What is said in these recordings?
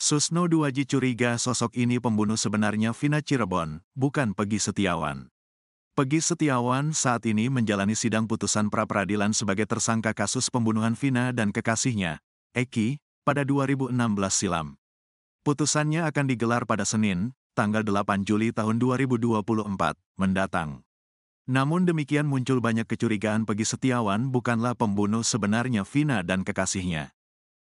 Susno Duaji curiga sosok ini pembunuh sebenarnya Vina Cirebon, bukan Peggy Setiawan. Peggy Setiawan saat ini menjalani sidang putusan pra-peradilan sebagai tersangka kasus pembunuhan Vina dan kekasihnya, Eki, pada 2016 silam. Putusannya akan digelar pada Senin, tanggal 8 Juli tahun 2024, mendatang. Namun demikian muncul banyak kecurigaan Peggy Setiawan bukanlah pembunuh sebenarnya Vina dan kekasihnya.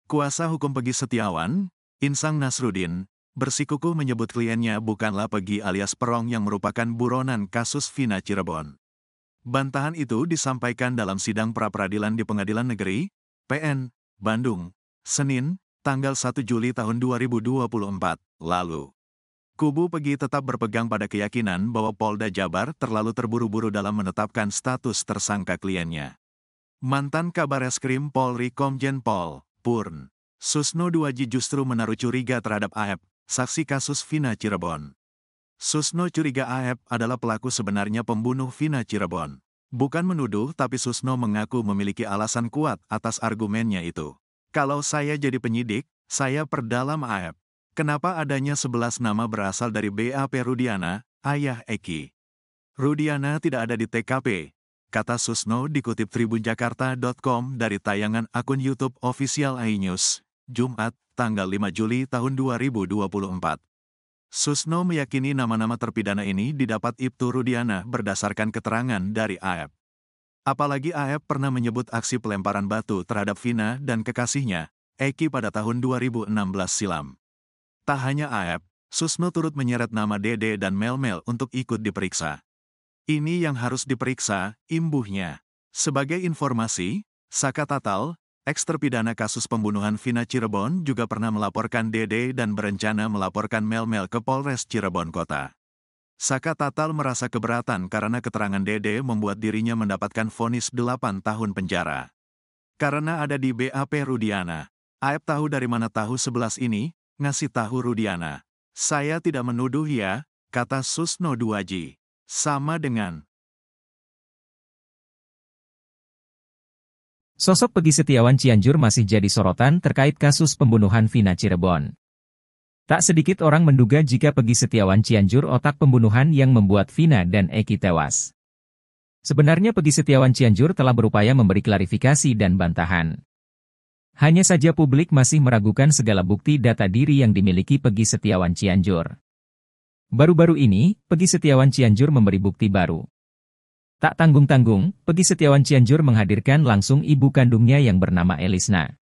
Kuasa hukum Peggy Setiawan, Insang Nasruddin, bersikukuh menyebut kliennya bukanlah Peggy alias Perong yang merupakan buronan kasus Vina Cirebon. Bantahan itu disampaikan dalam sidang pra-peradilan di Pengadilan Negeri, PN, Bandung, Senin, tanggal 1 Juli tahun 2024, lalu. Kubu Peggy tetap berpegang pada keyakinan bahwa Polda Jabar terlalu terburu-buru dalam menetapkan status tersangka kliennya. Mantan Kabareskrim Polri Komjen Pol, Purn, Susno Duaji justru menaruh curiga terhadap AF, saksi kasus Vina Cirebon. Susno curiga AF adalah pelaku sebenarnya pembunuh Vina Cirebon. Bukan menuduh tapi Susno mengaku memiliki alasan kuat atas argumennya itu. Kalau saya jadi penyidik, saya perdalam AF. Kenapa adanya 11 nama berasal dari BAP Rudiana, ayah Eki. Rudiana tidak ada di TKP, kata Susno dikutip tribunjakarta.com dari tayangan akun YouTube official iNews. Jumat, tanggal 5 Juli tahun 2024. Susno meyakini nama-nama terpidana ini didapat Ibtu Rudiana berdasarkan keterangan dari AF. Apalagi AF pernah menyebut aksi pelemparan batu terhadap Vina dan kekasihnya, Eki pada tahun 2016 silam. Tak hanya AF, Susno turut menyeret nama Dede dan Melmel untuk ikut diperiksa. Ini yang harus diperiksa, imbuhnya. Sebagai informasi, Saka Tatal, eks-terpidana kasus pembunuhan Vina Cirebon juga pernah melaporkan Dede dan berencana melaporkan Melmel ke Polres Cirebon Kota. Saka Tatal merasa keberatan karena keterangan Dede membuat dirinya mendapatkan vonis 8 tahun penjara. Karena ada di BAP Rudiana, AF tahu dari mana tahu 11 ini, ngasih tahu Rudiana. Saya tidak menuduh ya, kata Susno Duaji. Sama dengan Sosok Peggy Setiawan Cianjur masih jadi sorotan terkait kasus pembunuhan Vina Cirebon. Tak sedikit orang menduga jika Peggy Setiawan Cianjur otak pembunuhan yang membuat Vina dan Eki tewas. Sebenarnya Peggy Setiawan Cianjur telah berupaya memberi klarifikasi dan bantahan. Hanya saja publik masih meragukan segala bukti data diri yang dimiliki Peggy Setiawan Cianjur. Baru-baru ini, Peggy Setiawan Cianjur memberi bukti baru. Tak tanggung-tanggung, Peggy Setiawan Cianjur menghadirkan langsung ibu kandungnya yang bernama Elisna.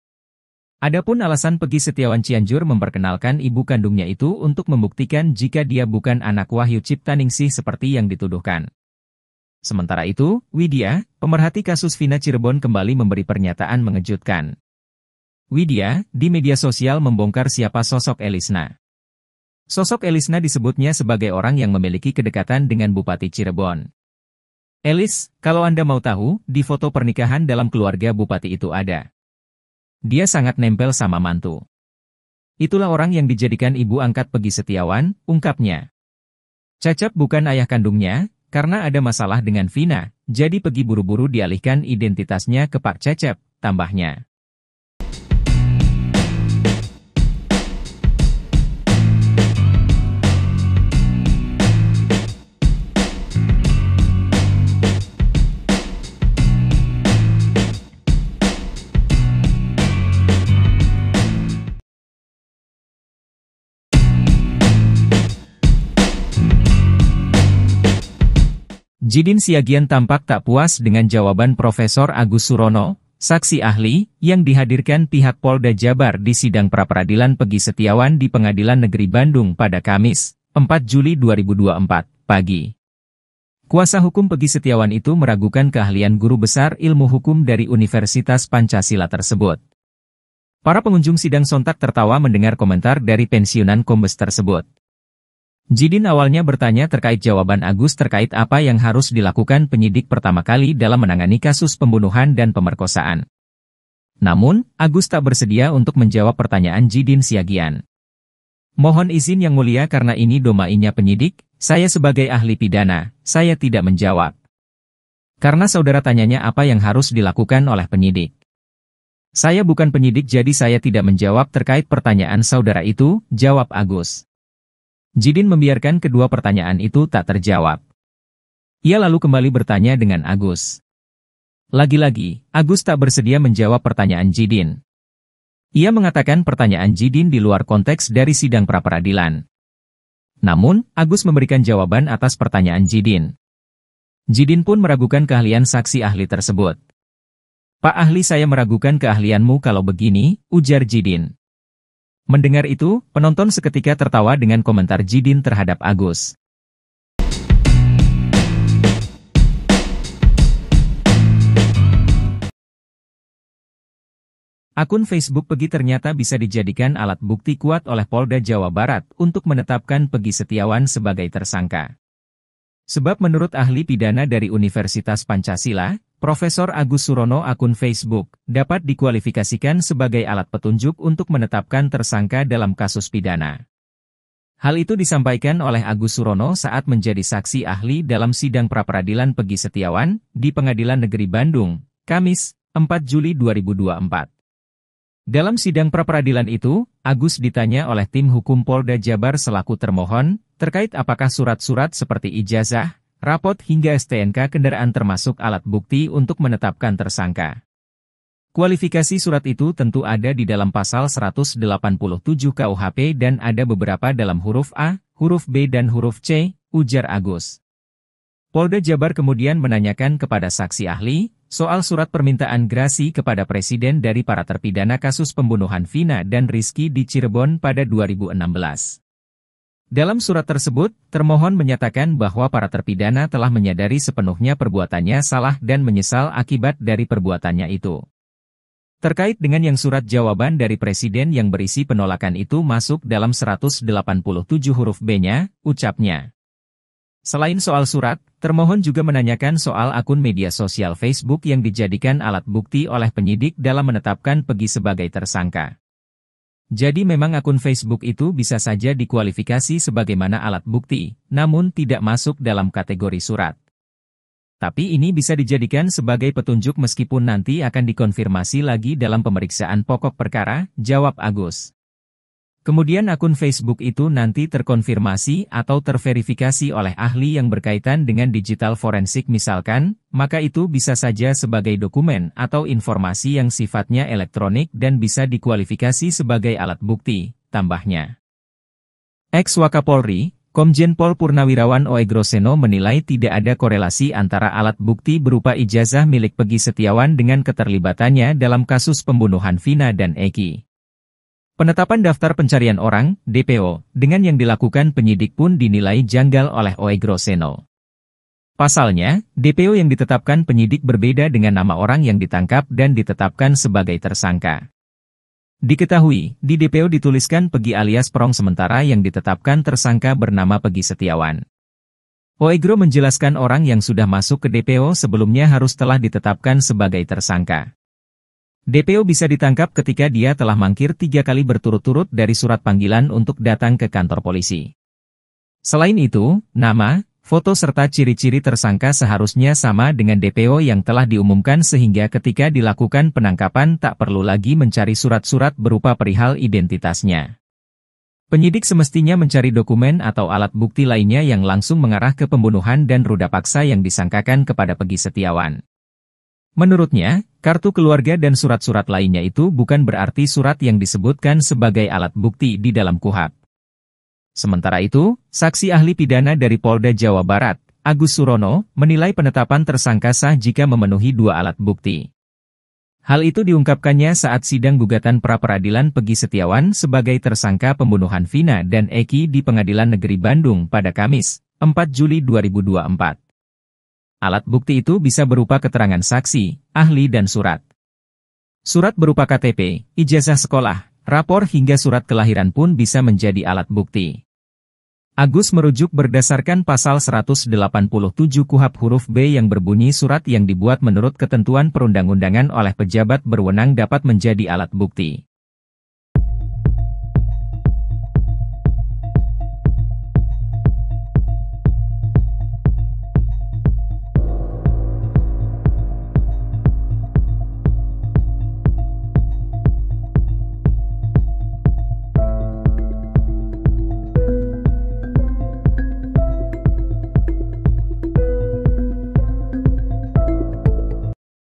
Adapun alasan Peggy Setiawan Cianjur memperkenalkan ibu kandungnya itu untuk membuktikan jika dia bukan anak Wahyu Ciptaningsih seperti yang dituduhkan. Sementara itu, Widya, pemerhati kasus Vina Cirebon kembali memberi pernyataan mengejutkan. Widya, di media sosial membongkar siapa sosok Elisna. Sosok Elisna disebutnya sebagai orang yang memiliki kedekatan dengan Bupati Cirebon. Elis, kalau Anda mau tahu, di foto pernikahan dalam keluarga Bupati itu ada. Dia sangat nempel sama mantu. Itulah orang yang dijadikan ibu angkat Peggy Setiawan, ungkapnya. Cecep bukan ayah kandungnya, karena ada masalah dengan Vina, jadi Peggy buru-buru dialihkan identitasnya ke Pak Cecep, tambahnya. Jidin Siagian tampak tak puas dengan jawaban Profesor Agus Surono, saksi ahli, yang dihadirkan pihak Polda Jabar di sidang pra-peradilan Peggy Setiawan di Pengadilan Negeri Bandung pada Kamis, 4 Juli 2024, pagi. Kuasa hukum Peggy Setiawan itu meragukan keahlian guru besar ilmu hukum dari Universitas Pancasila tersebut. Para pengunjung sidang sontak tertawa mendengar komentar dari pensiunan Kombes tersebut. Jidin awalnya bertanya terkait jawaban Agus terkait apa yang harus dilakukan penyidik pertama kali dalam menangani kasus pembunuhan dan pemerkosaan. Namun, Agus tak bersedia untuk menjawab pertanyaan Jidin Siagian. Mohon izin Yang Mulia karena ini domainya penyidik, saya sebagai ahli pidana, saya tidak menjawab. Karena saudara tanyanya apa yang harus dilakukan oleh penyidik. Saya bukan penyidik jadi saya tidak menjawab terkait pertanyaan saudara itu, jawab Agus. Jidin membiarkan kedua pertanyaan itu tak terjawab. Ia lalu kembali bertanya dengan Agus. Lagi-lagi, Agus tak bersedia menjawab pertanyaan Jidin. Ia mengatakan pertanyaan Jidin di luar konteks dari sidang pra-peradilan. Namun, Agus memberikan jawaban atas pertanyaan Jidin. Jidin pun meragukan keahlian saksi ahli tersebut. Pak ahli, saya meragukan keahlianmu kalau begini, ujar Jidin. Mendengar itu, penonton seketika tertawa dengan komentar Jidin terhadap Agus. Akun Facebook Pegi ternyata bisa dijadikan alat bukti kuat oleh Polda Jawa Barat untuk menetapkan Pegi Setiawan sebagai tersangka. Sebab menurut ahli pidana dari Universitas Pancasila, Profesor Agus Surono, akun Facebook dapat dikualifikasikan sebagai alat petunjuk untuk menetapkan tersangka dalam kasus pidana. Hal itu disampaikan oleh Agus Surono saat menjadi saksi ahli dalam sidang pra-peradilan Pegi Setiawan di Pengadilan Negeri Bandung, Kamis, 4 Juli 2024. Dalam sidang pra-peradilan itu, Agus ditanya oleh tim hukum Polda Jabar selaku termohon, terkait apakah surat-surat seperti ijazah, rapot hingga STNK kendaraan termasuk alat bukti untuk menetapkan tersangka. Kualifikasi surat itu tentu ada di dalam pasal 187 KUHP dan ada beberapa dalam huruf A, huruf B dan huruf C, ujar Agus. Polda Jabar kemudian menanyakan kepada saksi ahli, soal surat permintaan grasi kepada Presiden dari para terpidana kasus pembunuhan Vina dan Rizky di Cirebon pada 2016. Dalam surat tersebut, termohon menyatakan bahwa para terpidana telah menyadari sepenuhnya perbuatannya salah dan menyesal akibat dari perbuatannya itu. Terkait dengan yang surat jawaban dari Presiden yang berisi penolakan itu masuk dalam 187 huruf B-nya, ucapnya. Selain soal surat, termohon juga menanyakan soal akun media sosial Facebook yang dijadikan alat bukti oleh penyidik dalam menetapkan Pegi sebagai tersangka. Jadi memang akun Facebook itu bisa saja dikualifikasi sebagaimana alat bukti, namun tidak masuk dalam kategori surat. Tapi ini bisa dijadikan sebagai petunjuk meskipun nanti akan dikonfirmasi lagi dalam pemeriksaan pokok perkara, jawab Agus. Kemudian akun Facebook itu nanti terkonfirmasi atau terverifikasi oleh ahli yang berkaitan dengan digital forensik misalkan, maka itu bisa saja sebagai dokumen atau informasi yang sifatnya elektronik dan bisa dikualifikasi sebagai alat bukti, tambahnya. Ex-Wakapolri, Komjen Pol Purnawirawan Oegroseno menilai tidak ada korelasi antara alat bukti berupa ijazah milik Pegi Setiawan dengan keterlibatannya dalam kasus pembunuhan Vina dan Eki. Penetapan daftar pencarian orang, DPO, dengan yang dilakukan penyidik pun dinilai janggal oleh Oegroseno. Pasalnya, DPO yang ditetapkan penyidik berbeda dengan nama orang yang ditangkap dan ditetapkan sebagai tersangka. Diketahui, di DPO dituliskan Pegi alias Perong sementara yang ditetapkan tersangka bernama Pegi Setiawan. Oegro menjelaskan orang yang sudah masuk ke DPO sebelumnya harus telah ditetapkan sebagai tersangka. DPO bisa ditangkap ketika dia telah mangkir 3 kali berturut-turut dari surat panggilan untuk datang ke kantor polisi. Selain itu, nama, foto serta ciri-ciri tersangka seharusnya sama dengan DPO yang telah diumumkan sehingga ketika dilakukan penangkapan tak perlu lagi mencari surat-surat berupa perihal identitasnya. Penyidik semestinya mencari dokumen atau alat bukti lainnya yang langsung mengarah ke pembunuhan dan ruda paksa yang disangkakan kepada Pegi Setiawan. Menurutnya, kartu keluarga dan surat-surat lainnya itu bukan berarti surat yang disebutkan sebagai alat bukti di dalam KUHP. Sementara itu, saksi ahli pidana dari Polda Jawa Barat, Agus Surono, menilai penetapan tersangka sah jika memenuhi 2 alat bukti. Hal itu diungkapkannya saat sidang gugatan pra-peradilan Pegi Setiawan sebagai tersangka pembunuhan Vina dan Eki di Pengadilan Negeri Bandung pada Kamis, 4 Juli 2024. Alat bukti itu bisa berupa keterangan saksi, ahli dan surat. Surat berupa KTP, ijazah sekolah, rapor hingga surat kelahiran pun bisa menjadi alat bukti. Agus merujuk berdasarkan pasal 187 KUHP huruf B yang berbunyi surat yang dibuat menurut ketentuan perundang-undangan oleh pejabat berwenang dapat menjadi alat bukti.